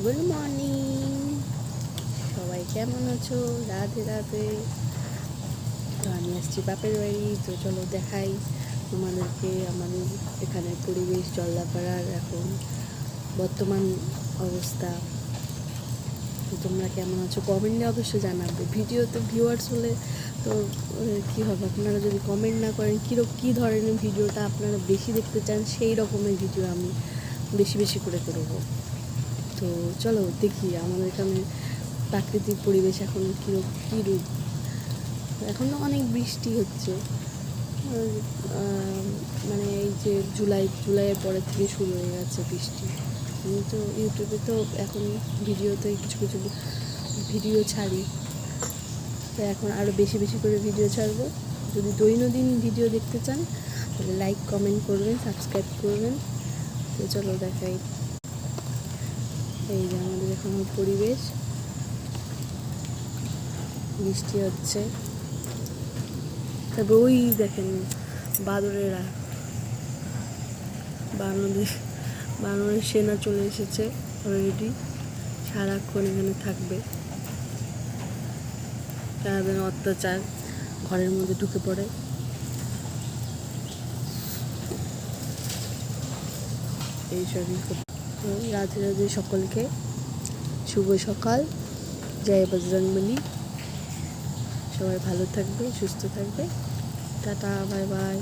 Good morning, সবাই কেমন আছো? রাধে রাধে। তো আমি আসছি বাপের বাড়ি, তো চলো দেখাই তোমাদেরকে আমাদের এখানের পরিবেশ, জলদাপাড়ার এখন বর্তমান অবস্থা। তো তোমরা কেমন আছো কমেন্টে অবশ্যই জানাবে। ভিডিওতে ভিউয়ার্স হলে তো কী হবে, আপনারা যদি কমেন্ট না করেন কী ধরনের ভিডিওটা আপনারা বেশি দেখতে চান, সেই রকমের ভিডিও আমি বেশি বেশি করে করবো। তো চলো দেখি আমাদের এখানে প্রাকৃতিক পরিবেশ এখন কী রূপ। এখন তো অনেক বৃষ্টি হচ্ছে, মানে এই যে জুলাইয়ের পরের থেকে শুরু হয়ে গেছে বৃষ্টি। আমি তো ইউটিউবে তো এখন ভিডিওতে কিছু কিছু ভিডিও ছাড়ি, তো এখন আরও বেশি বেশি করে ভিডিও ছাড়বো। যদি দৈনন্দিন ভিডিও দেখতে চান তাহলে লাইক কমেন্ট করবেন, সাবস্ক্রাইব করবেন। তো চলো দেখাই এই যে আমাদের এখন পরিবেশ। বৃষ্টি হচ্ছে, তারপর ওই দেখেন বাদরেরা, বানরের সেনা চলে এসেছে অলরেডি, সারাক্ষণ এখানে থাকবে। তাদের অত্যাচার, ঘরের মধ্যে ঢুকে পড়ে। এইসবই রাধে রাধে সকলকে, শুভ সকাল, জয় বজরংবলী। সবাই ভালো থাকবে, সুস্থ থাকবে। Tata, bye bye.